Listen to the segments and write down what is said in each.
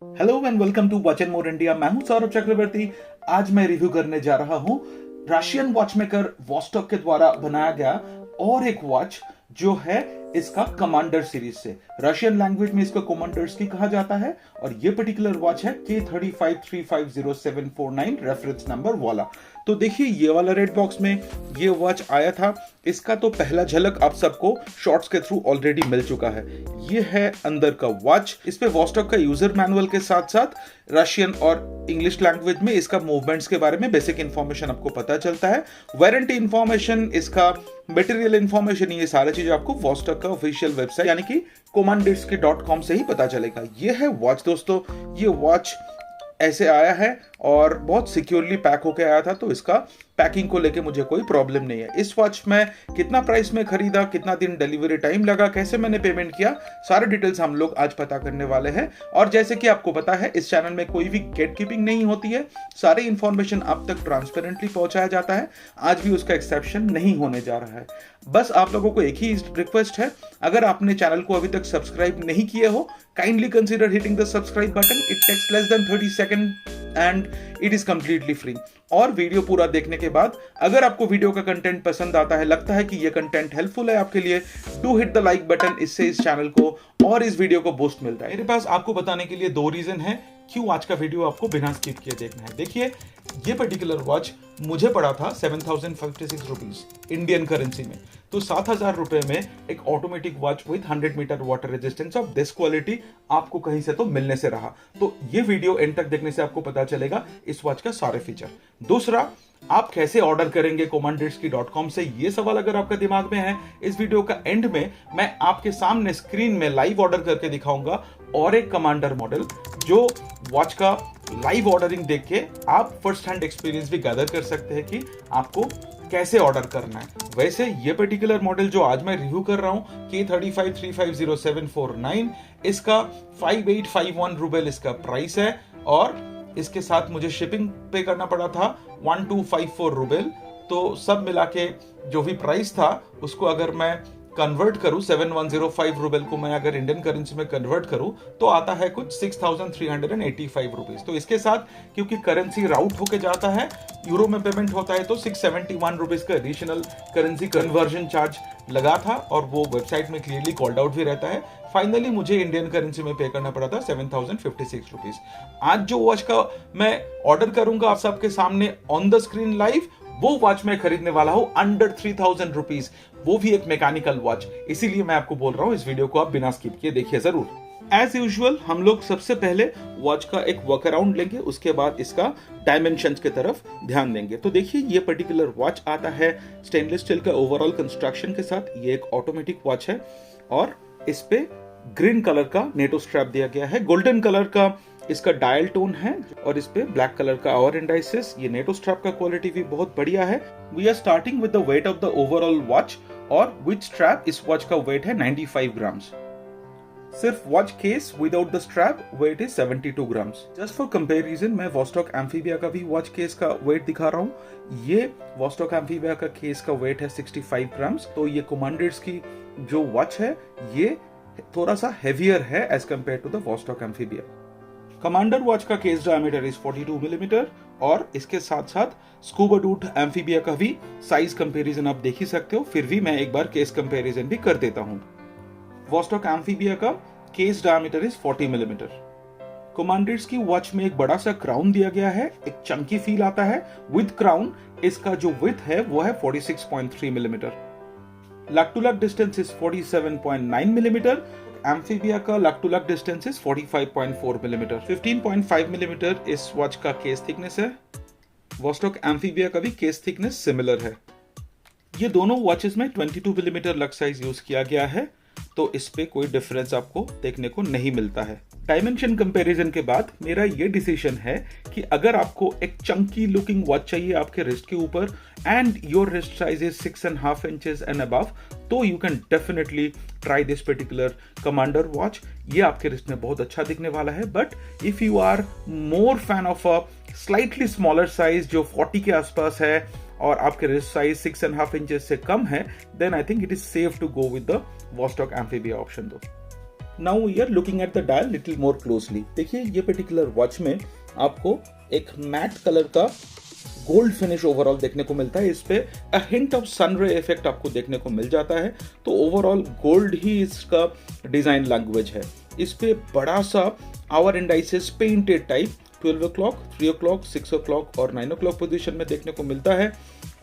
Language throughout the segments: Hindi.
Hello and welcome to watch and more India. मैं हूं सौरभ चक्रवर्ती। आज मैं रिव्यू करने जा रहा हूं रशियन वॉचमेकर वॉस्टॉक के द्वारा बनाया गया और एक वॉच जो है इसका कमांडर सीरीज से। रशियन लैंग्वेज में इसको कमांडर्स की कहा जाता है और ये पर्टिकुलर वॉच है K35350749 रेफरेंस नंबर वाला। तो देखिए ये वाला रेड बॉक्स में ये वॉच आया था। इसका तो पहला झलक आप सबको शॉर्ट्स के थ्रू ऑलरेडी मिल चुका है। ये है अंदर का वॉच। इस पे वॉस्टॉक का यूजर मैनुअल के साथ साथ रशियन और इंग्लिश लैंग्वेज में इसका मूवमेंट्स के बारे में बेसिक इंफॉर्मेशन आपको पता चलता है। वारंटी इंफॉर्मेशन, इसका मटेरियल इंफॉर्मेशन, ये सारी चीजें आपको वॉस्टॉक का ऑफिशियल वेबसाइट यानी कि commanditski.com से ही पता चलेगा। ये है वॉच दोस्तों। ये वॉच ऐसे आया है और बहुत सिक्योरली पैक होके आया था, तो इसका पैकिंग को लेके मुझे कोई प्रॉब्लम नहीं है। इस वॉच में कितना प्राइस में खरीदा, कितना दिन डिलीवरी टाइम लगा, कैसे मैंने पेमेंट किया, सारे डिटेल्स हम लोग आज पता करने वाले हैं। और जैसे कि आपको पता है इस चैनल में कोई भी गेट कीपिंग नहीं होती है, सारी इंफॉर्मेशन आप तक ट्रांसपेरेंटली पहुंचाया जाता है। आज भी उसका एक्सेप्शन नहीं होने जा रहा है। बस आप लोगों को एक ही रिक्वेस्ट है, अगर आपने चैनल को अभी तक सब्सक्राइब नहीं किए हो, kindly consider hitting the subscribe button. It takes less than 30 second and it is completely free. और वीडियो पूरा देखने के बाद अगर आपको वीडियो का कंटेंट पसंद आता है, लगता है कि ये कंटेंट हेल्पफुल है आपके लिए, do hit the like button. इससे इस चैनल को और इस वीडियो को बूस्ट मिलता है। मेरे पास आपको बताने के लिए दो रीजन है क्यों आज का वीडियो आपको बिना स्किप किए देखना है। देखिए ये पर्टिकुलर वॉच मुझे पड़ा था 7056 रुपीज इंडियन करेंसी में। तो 7000 रुपए में एक automatic watch with 100 meter water resistance of this quality आपको कहीं से तो मिलने से रहा। तो ये वीडियो एंड तक देखने से आपको पता चलेगा इस वॉच का सारे फीचर। दूसरा, आप कैसे ऑर्डर करेंगे commanditski.com से, ये सवाल अगर आपका दिमाग में है, इस वीडियो का एंड में मैं आपके सामने स्क्रीन में लाइव ऑर्डर करके दिखाऊंगा और एक कमांडर मॉडल जो वॉच का लाइव ऑर्डरिंग देख के आप फर्स्ट हैंड एक्सपीरियंस भी गैदर कर सकते हैं कि आपको कैसे ऑर्डर करना है। वैसे ये पर्टिकुलर मॉडल जो आज मैं रिव्यू कर रहा हूं K35350749, इसका 5851 रूबल इसका प्राइस है और इसके साथ मुझे शिपिंग पे करना पड़ा था 1254 रूबल। तो सब मिला के जो भी प्राइस था उसको अगर मैं कन्वर्ट करूं 7105 रूबल को मैं अगर इंडियन करेंसी में कन्वर्ट करूं तो आता है कुछ 6385 रुपीज। तो इसके साथ क्योंकि करेंसी राउट होके जाता है, यूरो में पेमेंट होता है, तो 671 रुपीज का एडिशनल करेंसी कन्वर्जन चार्ज लगा था और वो वेबसाइट में क्लियरली कॉल्ड आउट भी रहता है। फाइनली मुझे इंडियन करेंसी में पे करना पड़ा था 7056 रुपीज। आज जो वॉच का मैं ऑर्डर करूंगा आप सबके सामने ऑन द स्क्रीन लाइव, वो वॉच मैं खरीदने वाला हूं अंडर 3000 रुपीज, वो भी एक मैकेनिकल वॉच। इसीलिए मैं आपको बोल रहा हूं इस वीडियो को आप बिना स्किप किए देखिए जरूर। एज यूजुअल हम लोग सबसे पहले वॉच का एक वॉक अराउंड लेंगे, उसके बाद इसका डायमेंशंस की तरफ ध्यान देंगे। तो देखिए ये पर्टिकुलर वॉच आता है स्टेनलेस स्टील का ओवरऑल कंस्ट्रक्शन के साथ। ये एक ऑटोमेटिक वॉच है और इस पे ग्रीन कलर का नेटो स्ट्रैप दिया गया है, गोल्डन कलर का इसका डायल टोन है और इस पे ब्लैक कलर का आवर इंडाइसिस। ये नेटो स्ट्रैप का क्वालिटी भी बहुत बढ़िया है। We are starting with the weight of the overall watch और विद स्ट्रैप इस वॉच का वेट है 95 ग्राम्स। सिर्फ watch case without the strap weight is 72 grams. Just for comparison मैं वॉस्टॉक एम्फीबिया का भी वॉच केस का वेट दिखा रहा हूँ। ये वॉस्टॉक एम्फीबिया का केस का वेट है 65 ग्राम्स। तो ये कमांडर्स की जो वॉच है ये थोड़ा सा हेवियर है as compare to the Vostok Amphibia. Commander watch का केस डायमीटर इज 42 मिलीमीटर और इसके साथ साथ स्कूबा डूट एम्फीबिया का भी साइज कंपैरिजन आप देख ही सकते हो। फिर भी मैं एक बार केस कंपैरिजन भी कर देता हूं। वॉस्टॉक एम्फीबिया का case diameter is 40 millimetre. Commanders की वॉच में एक बड़ा सा क्राउन दिया गया है, एक चंकी फील आता है विद क्राउन। इसका जो विड्थ है वो है 46.3 millimetre. Lug to lug distance is 47.9 millimetre. Amphibia का lug to lug distance is 45.4 millimetre. 15.5 millimetre इस वॉच का केस थिकनेस है। वॉस्टॉक एम्फीबिया का भी केस थिकनेस सिमिलर है। ये दोनों वॉचेस में 22 मिलीमीटर लक साइज यूज किया गया है, तो इस पे कोई डिफरेंस आपको देखने को नहीं मिलता है। डायमेंशन कंपैरिजन के बाद मेरा ये डिसीजन है कि अगर आपको एक चंकी लुकिंग वॉच चाहिए आपके रिस्ट के ऊपर and your wrist size is 6.5 inches and above, तो you can definitely try this particular commander watch. ये आपके रिस्ट में बहुत अच्छा दिखने वाला है। But if you are more fan of a slightly smaller size जो 40 के आसपास है और आपके रिस्ट साइज 6.5 इंचेस से कम है, then I think it is safe to go with the Vostok Amphibia option दो। Now we are looking at the dial little more closely. देखिए ये पर्टिकुलर वॉच में आपको एक मैट कलर का गोल्ड फिनिश ओवरऑल देखने को मिलता है। इस पे a hint of sunray effect आपको देखने को मिल जाता है। तो ओवरऑल गोल्ड ही इसका डिजाइन लैंग्वेज है। इस पे बड़ा सा our indices painted type 12 o'clock, 3 o'clock, 6 o'clock और 9 o'clock पोजीशन में देखने को मिलता है।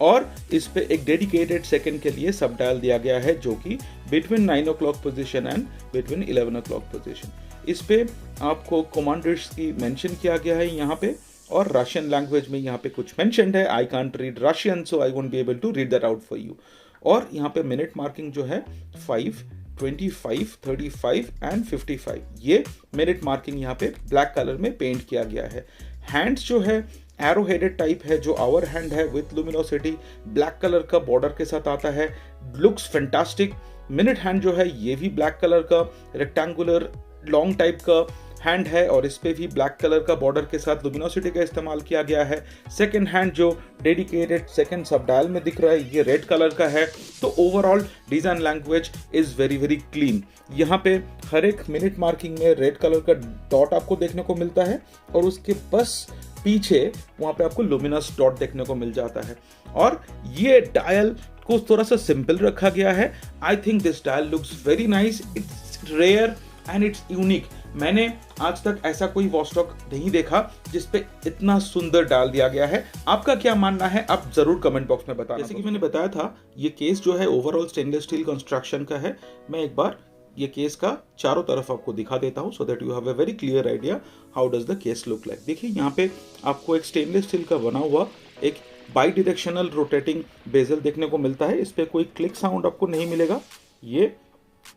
और इस पे एक डेडिकेटेड सेकंड के लिए सब डायल दिया गया है जो कि between 9 o'clock position and between 11 o'clock position. इस पे आपको कमांडर्स की मेंशन किया गया है यहाँ पे, और रशियन लैंग्वेज में यहाँ पे कुछ मेंशन्ड है। I can't read Russian so I won't be able to read that out for you. और यहाँ पे मिनट मार्किंग जो है 5, 25, 35 एंड 55, ये मिनट मार्किंग यहाँ पे ब्लैक कलर में पेंट किया गया है। हैंड्स जो है एरो हेडेड टाइप है, जो आवर हैंड है विथ लुमिनोसिटी ब्लैक कलर का बॉर्डर के साथ आता है, लुक्स फैंटास्टिक। मिनट हैंड जो है ये भी ब्लैक कलर का रेक्टेंगुलर लॉन्ग टाइप का हैंड है, और इस पे भी ब्लैक कलर का बॉर्डर के साथ लुमिनोसिटी का इस्तेमाल किया गया है। सेकंड हैंड जो डेडिकेटेड सेकंड सब डायल में दिख रहा है ये रेड कलर का है। तो overall design language is very very clean. यहाँ पे हर एक मिनट मार्किंग में रेड कलर का डॉट आपको देखने को मिलता है, और उसके बस पीछे वहां पे आपको लुमिनस डॉट देखने को मिल जाता है। और ये डायल को थोड़ा सा सिंपल रखा गया है। I think this dial looks very nice, it's rare and it's unique. मैंने आज तक ऐसा कोई वॉच स्टॉक नहीं देखा जिसपे इतना सुंदर डाल दिया गया है। आपका क्या मानना है आप जरूर कमेंट बॉक्स में बताना। जैसे कि मैंने बताया था ये केस जो है ओवरऑल स्टेनलेस स्टील कंस्ट्रक्शन का है। मैं एक बार ये केस का चारों तरफ आपको दिखा देता हूं so that you have a very clear idea how does the case look like. देखिए यहाँ पे आपको एक स्टेनलेस स्टील का बना हुआ एक बाई डायरेक्शनल रोटेटिंग बेजल देखने को मिलता है। इस पे कोई क्लिक साउंड आपको नहीं मिलेगा, ये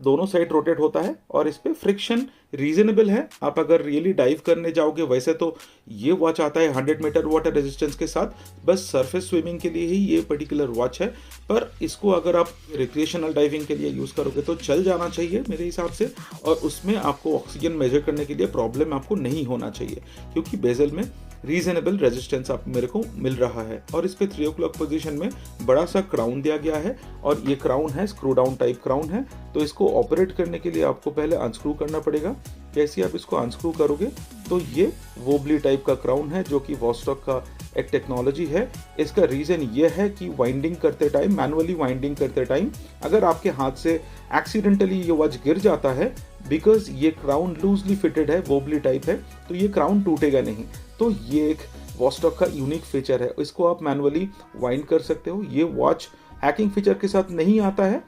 दोनों साइड रोटेट होता है, और इस पे फ्रिक्शन रीजनेबल है। आप अगर रियली डाइव करने जाओगे, वैसे तो ये वॉच आता है 100 मीटर वाटर रेजिस्टेंस के साथ, बस सरफेस स्विमिंग के लिए ही ये पर्टिकुलर वॉच है। पर इसको अगर आप रिक्रिएशनल डाइविंग के लिए यूज करोगे तो चल जाना चाहिए मेरे हिसाब से, और उसमें आपको ऑक्सीजन मेजर करने के लिए प्रॉब्लम आपको नहीं होना चाहिए, क्योंकि बेजल में रीजनेबल रेजिस्टेंस आप मेरे को मिल रहा है। और इस पे 3 o'clock पोजीशन में बड़ा सा क्राउन दिया गया है, और ये क्राउन है स्क्रू डाउन टाइप क्राउन है। तो इसको ऑपरेट करने के लिए आपको पहले अनस्क्रू करना पड़ेगा। जैसे आप इसको अनस्क्रू करोगे तो ये वोबली टाइप का क्राउन है, जो कि वॉच स्टॉक का एक टेक्नोलॉजी है। इसका रीजन ये है कि वाइंडिंग करते टाइम, मैनुअली वाइंडिंग करते टाइम अगर आपके हाथ से एक्सीडेंटली ये वॉच गिर जाता है, बिकॉज ये क्राउन लूजली फिटेड है, वोबली टाइप है, तो ये क्राउन टूटेगा नहीं। तो ये एक वॉच स्टॉक का यूनिक फीचर है, इसको आप मैनुअली वाइंड कर सकते हो। ये वॉच हैकिंग फीचर के साथ नहीं आता है,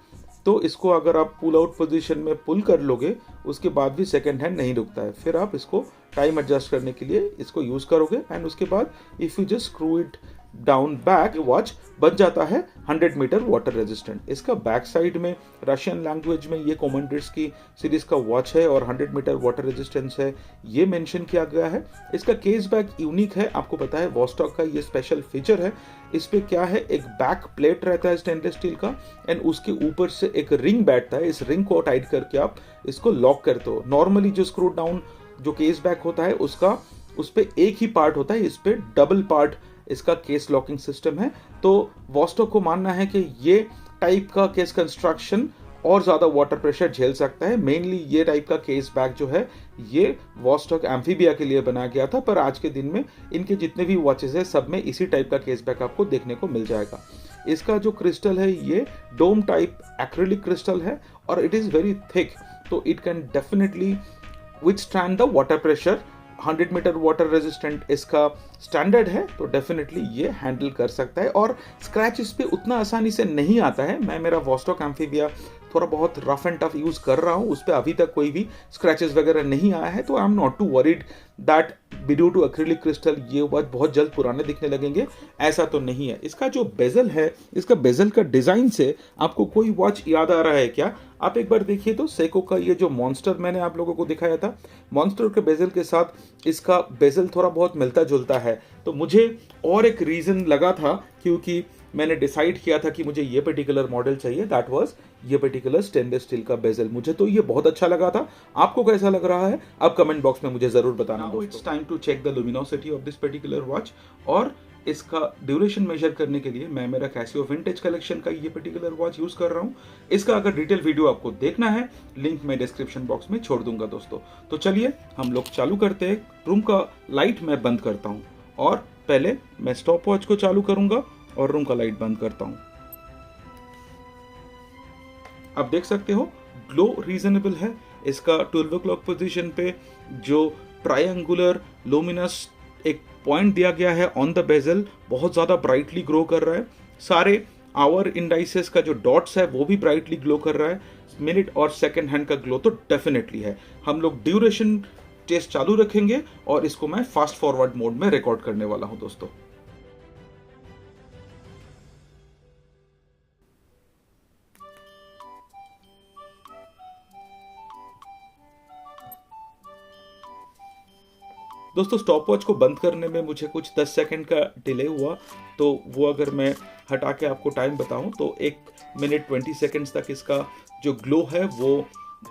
तो इसको अगर आप पुल आउट पोजीशन में पुल कर लोगे उसके बाद भी सेकंड हैंड नहीं रुकता है। फिर आप इसको टाइम एडजस्ट करने के लिए इसको यूज करोगे, एंड उसके बाद if you just screw it down back, watch बन जाता है 100 मीटर वाटर रेजिस्टेंट। इसका बैक साइड में रशियन लैंग्वेज में ये कमांडर्स की सीरीज का वॉच है और 100 मीटर वाटर रेजिस्टेंस है, ये मेंशन किया गया है। इसका केस बैक यूनिक है, आपको पता है वॉच स्टॉक का ये स्पेशल फीचर है। इस पे क्या है, एक बैक प्लेट रहता है स्टेनलेस स्टील का, एंड उसके ऊपर से एक रिंग बैठता है। इस रिंग को टाइट करके आप इसको लॉक करते हो। नॉर्मली जो स्क्रू डाउन जो केस बैक होता है उसका उस पे एक ही पार्ट होता है, इस पे डबल पार्ट इसका केस लॉकिंग सिस्टम है। तो वॉच स्टॉक को मानना है कि ये टाइप का केस कंस्ट्रक्शन और ज्यादा वाटर प्रेशर झेल सकता है। मेनली ये टाइप का केस बैग जो है ये वॉच स्टॉक एम्फीबिया के लिए बनाया गया था, पर आज के दिन में इनके जितने भी वॉचेस है सब में इसी टाइप का केस बैग आपको देखने को मिल जाएगा। इसका जो क्रिस्टल है ये डोम टाइप एक्रिलिक क्रिस्टल है, और इट इज वेरी थिक, तो it can definitely withstand the water pressure. 100 meter water resistant इसका स्टैंडर्ड है, तो डेफिनेटली ये हैंडल कर सकता है। और स्क्रैच इस पे उतना आसानी से नहीं आता है। मैं मेरा वॉच स्टॉक एम्फीबिया थोड़ा बहुत रफ एंड टफ यूज कर रहा हूँ, उस पर अभी तक कोई भी स्क्रैचेस वगैरह नहीं आया है, तो I am not too worried that due to acrylic crystal ये वॉच बहुत जल्द पुराने दिखने लगेंगे, ऐसा तो नहीं है। इसका जो बेजल है, इसका बेजल का डिजाइन से आपको कोई वॉच याद आ रहा है क्या? आप एक बार देखिए तो सेको का ये जो मॉन्स्टर मैंने आप लोगों को दिखाया था, मॉन्स्टर के बेजल के साथ इसका बेजल थोड़ा बहुत मिलता जुलता है। तो मुझे और एक रीजन लगा था, क्योंकि मैंने डिसाइड किया था कि मुझे ये पर्टिकुलर मॉडल चाहिए, दैट वाज ये पर्टिकुलर स्टेनलेस स्टील का बेजल। मुझे तो ये बहुत अच्छा लगा था। आपको कैसा लग रहा है आप कमेंट बॉक्स में मुझे जरूर बताना। Now it's time to check the luminosity of this particular watch. और इसका ड्यूरेशन मेजर करने के लिए मैं मेरा कैसियो विंटेज कलेक्शन का ये पर्टिकुलर वॉच यूज कर रहा हूँ। इसका अगर डिटेल वीडियो आपको देखना है, लिंक मैं डिस्क्रिप्शन बॉक्स में छोड़ दूंगा दोस्तों। तो चलिए हम लोग चालू करते हैं। रूम का लाइट मैं बंद करता हूँ और पहले मैं स्टॉप वॉच को चालू करूंगा और रूम का लाइट बंद करता हूँ। आप देख सकते हो ग्लो रीजनेबल है। इसका 12 o'clock पोजीशन पे जो ट्रायंगुलर लुमिनस एक पॉइंट दिया गया है ऑन द बेजल, बहुत ज्यादा ब्राइटली ग्लो कर रहा है। सारे आवर इंडाइसेस का जो डॉट्स है वो भी ब्राइटली ग्लो कर रहा है। मिनट और सेकंड हैंड का ग्लो तो डेफिनेटली है। हम लोग ड्यूरेशन टेस्ट चालू रखेंगे और इसको मैं फास्ट फॉरवर्ड मोड में रिकॉर्ड करने वाला हूं दोस्तों। दोस्तों स्टॉप वॉच को बंद करने में मुझे कुछ 10 सेकंड का डिले हुआ, तो वो अगर मैं हटा के आपको टाइम बताऊं तो 1 मिनट 20 सेकंड्स तक इसका जो ग्लो है वो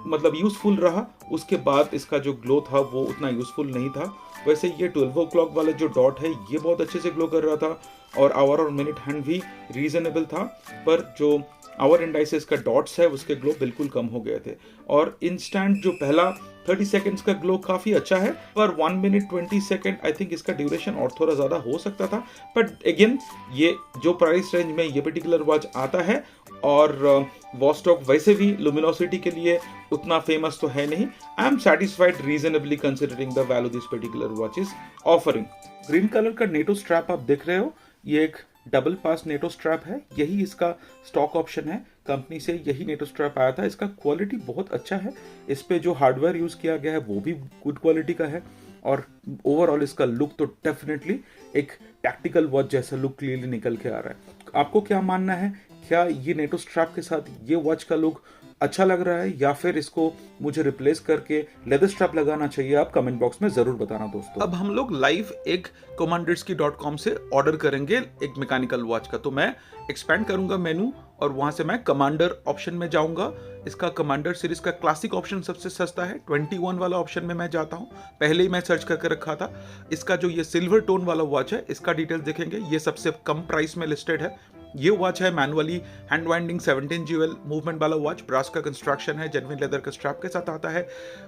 मतलब यूजफुल रहा। उसके बाद इसका जो ग्लो था वो उतना यूजफुल नहीं था। वैसे ये 12 o'clock वाला जो डॉट है ये बहुत अच्छे से ग्लो कर रहा था और आवर और मिनट हैंड भी रीजनेबल था, पर जो आवर इंडाइसेस का डॉट्स है उसके ग्लो बिल्कुल कम हो गए थे। और इंस्टेंट जो पहला 30 सेकंड्स का ग्लो काफी अच्छा है, पर 1 मिनट 20 सेकंड आई थिंक इसका ड्यूरेशन और थोड़ा ज्यादा हो सकता था। बट अगेन ये जो प्राइस रेंज में ये पर्टिकुलर वॉच आता है और वॉस्टॉक वैसे भी लुमिनोसिटी के लिए उतना फेमस तो है नहीं। I am satisfied reasonably considering the value this particular watch is offering. Green colour का नेटो स्ट्रैप आप देख रहे हो, ये एक डबल पास नेटो स्ट्रैप है। यही इसका स्टॉक ऑप्शन है, कंपनी से यही नेटो स्ट्रैप आया था। इसका क्वालिटी बहुत अच्छा है। इस पे जो हार्डवेयर यूज किया गया है वो भी गुड क्वालिटी का है और ओवरऑल इसका लुक तो डेफिनेटली एक टैक्टिकल वॉच जैसा लुक क्लियरली निकल के आ रहा है। आपको क्या मानना है, क्या ये नेटो स्ट्रैप के साथ ये वॉच का लुक अच्छा लग रहा है या फिर इसको मुझे रिप्लेस करके लेदर स्ट्रैप लगाना चाहिए? आप कमेंट बॉक्स में जरूर बताना दोस्तों। अब हम लोग लाइव एक commandersky.com से ऑर्डर करेंगे एक मैकेनिकल वॉच का। तो मैं एक्सपेंड करूंगा मेनू और वहां से मैं कमांडर ऑप्शन में जाऊंगा। इसका कमांडर सीरीज का क्लासिक ऑप्शन सबसे सस्ता है। 21 वाला ऑप्शन में मैं जाता हूं, पहले ही मैं सर्च करके रखा था। इसका जो ये सिल्वर टोन वाला वॉच है इसका डिटेल्स देखेंगे, ये सबसे कम प्राइस में लिस्टेड है। ये वॉच है manually hand winding 17 GL movement वाला वॉच, ब्रास का कंस्ट्रक्शन है, जेन्युइन लेदर का स्ट्रैप के साथ आता है।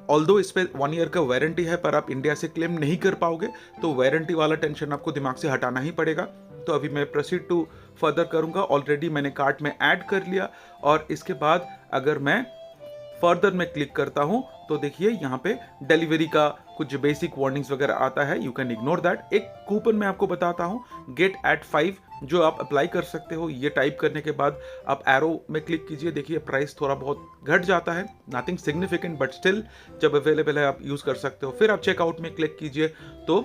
ऑल्दो इस पे 1 ईयर का वारंटी है, पर आप इंडिया से क्लेम नहीं कर पाओगे, तो वारंटी वाला टेंशन आपको दिमाग से हटाना ही पड़ेगा। तो अभी मैं प्रोसीड टू फर्दर करूंगा। ऑलरेडी मैंने कार्ट में ऐड कर लिया और इसके बाद अगर मैं फर्दर में क्लिक करता हूं तो देखिए यहाँ पे डिलीवरी का कुछ बेसिक वार्निंग्स वगैरह आता है, यू कैन इग्नोर दैट। एक कूपन मैं आपको बताता हूँ, गेट एट 5, जो आप अप्लाई कर सकते हो। ये टाइप करने के बाद आप एरो में क्लिक कीजिए, देखिए प्राइस थोड़ा बहुत घट जाता है, नथिंग सिग्निफिकेंट बट स्टिल जब अवेलेबल है आप यूज कर सकते हो। फिर आप चेकआउट में क्लिक कीजिए तो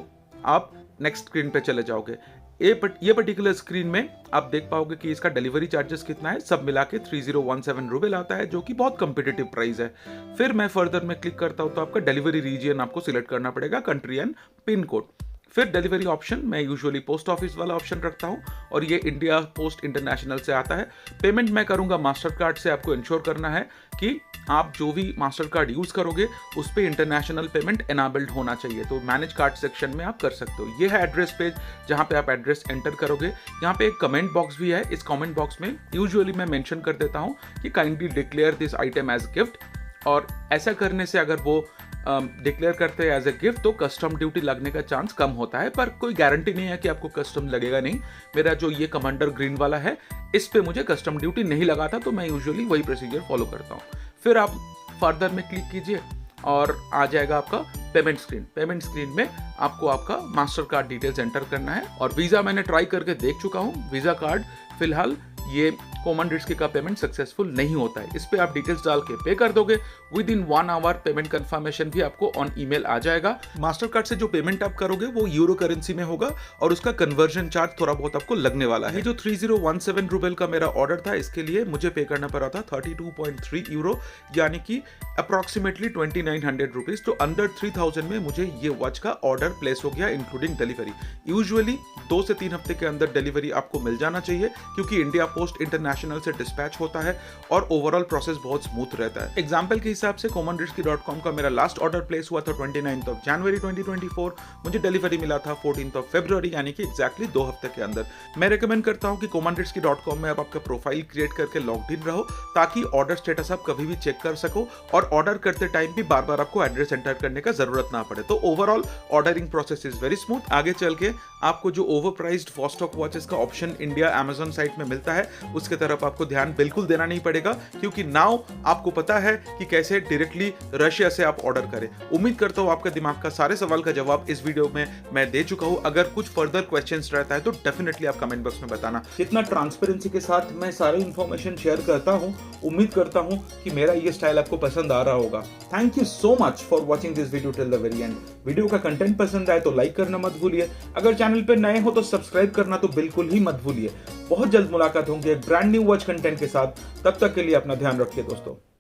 आप नेक्स्ट स्क्रीन पे चले जाओगे। ये पर्टिकुलर स्क्रीन में आप देख पाओगे कि इसका डिलीवरी चार्जेस कितना है, सब मिला के 3017 रुपए आता है, जो कि बहुत कंपिटिटिव प्राइस है। फिर मैं फर्दर में क्लिक करता हूं तो आपका डिलीवरी रीजन आपको सिलेक्ट करना पड़ेगा, कंट्री एंड पिन कोड। फिर डिलीवरी ऑप्शन मैं यूजुअली पोस्ट ऑफिस वाला ऑप्शन रखता हूं और ये इंडिया पोस्ट इंटरनेशनल से आता है। पेमेंट मैं करूंगा मास्टर कार्ड से। आपको इंश्योर करना है कि आप जो भी मास्टर कार्ड यूज करोगे उस पर इंटरनेशनल पेमेंट एनाबल्ड होना चाहिए, तो मैनेज कार्ड सेक्शन में आप कर सकते हो। ये है एड्रेस पेज जहां पे आप एड्रेस एंटर करोगे। यहाँ पे एक कमेंट बॉक्स भी है, इस कमेंट बॉक्स में यूजुअली मैं मेंशन कर देता हूं कि kindly declare this item as gift, और ऐसा करने से अगर वो डिक्लेयर करते हैं एज ए गिफ्ट तो कस्टम ड्यूटी लगने का चांस कम होता है, पर कोई गारंटी नहीं है कि आपको कस्टम लगेगा नहीं। मेरा जो ये कमांडर ग्रीन वाला है इस पे मुझे कस्टम ड्यूटी नहीं लगा था, तो मैं यूजुअली वही प्रोसीजर फॉलो करता हूँ। फिर आप फर्दर में क्लिक कीजिए और आ जाएगा आपका पेमेंट स्क्रीन। पेमेंट स्क्रीन में आपको आपका मास्टर कार्ड डिटेल्स एंटर करना है और वीजा मैंने ट्राई करके देख चुका हूँ। वीजा कार्ड फिलहाल ये कॉमंडर्स्की का पेमेंट सक्सेसफुल नहीं होता है। इस पे आप डिटेल्स डाल के पे कर दोगे, within 1 hour payment confirmation भी आपको ऑन ईमेल आ जाएगा। मास्टर कार्ड से जो पेमेंट आप करोगे वो यूरो करेंसी में होगा और उसका कन्वर्जन चार्ज थोड़ा बहुत आपको लगने वाला है। जो 3017 रुपए का मेरा ऑर्डर था इसके लिए मुझे पे करना पड़ा था 32.3 यूरो, यानी कि अप्रॉक्सीमेटली 2900 रुपीज। तो अंडर 3000 में मुझे ये वॉच का ऑर्डर प्लेस हो गया इंक्लूडिंग डिलीवरी। यूजुअली 2 से 3 हफ्ते के अंदर डिलीवरी आपको मिल जाना चाहिए, क्योंकि इंडिया पोस्ट इंटरनेशनल से डिस्पैच होता है और ओवरऑल प्रोसेस बहुत स्मूथ रहता है। एग्जाम्पल के हिसाब से commanditsky.com का मेरा लास्ट ऑर्डर प्लेस हुआ था 29 जनवरी 2024, मुझे डिलीवरी मिला था 14 फरवरी, यानी कि एग्जैक्टली 2 हफ्ते के अंदर। मैं रिकमेंड करता हूं कि commanditsky.com में आप आपका प्रोफाइल क्रिएट करके लॉग्ड इन रहो, ताकि ऑर्डर स्टेटस आप कभी भी चेक कर सको और ऑर्डर करते टाइम भी बार बार आपको एड्रेस एंटर करने का जरूरत ना पड़े। तो overall ordering process is very smooth. आगे चल के आपको जो ओवरप्राइज्ड फास्टॉक वॉचेस का ऑप्शन इंडिया अमेजन साइट में मिलता है, उसके तरफ आपको ध्यान बिल्कुल देना नहीं पड़ेगा, क्योंकि नाउ आपको पता है कि कैसे डायरेक्टली रशिया से आप ऑर्डर करें। उम्मीद करता हूं आपके दिमाग का सारे सवाल का जवाब इस वीडियो में मैं दे चुका हूं। अगर कुछ फर्दर क्वेश्चंस रहता है तो डेफिनेटली आप कमेंट बॉक्स में बताना। कितना ट्रांसपेरेंसी के साथ मैं सारी इंफॉर्मेशन शेयर करता हूं, उम्मीद करता हूं कि मेरा ये स्टाइल आपको पसंद आ रहा होगा। Thank you so much for watching this video till the very and. Video का कंटेंट पसंद आए तो लाइक करना मत भूलिए, अगर चैनल पे नए हो तो सब्सक्राइब करना तो बिल्कुल ही मत भूलिए। बहुत जल्द मुलाकात होंगे एक ब्रांड न्यू वॉच कंटेंट के साथ, तब तक के लिए अपना ध्यान रखिए दोस्तों।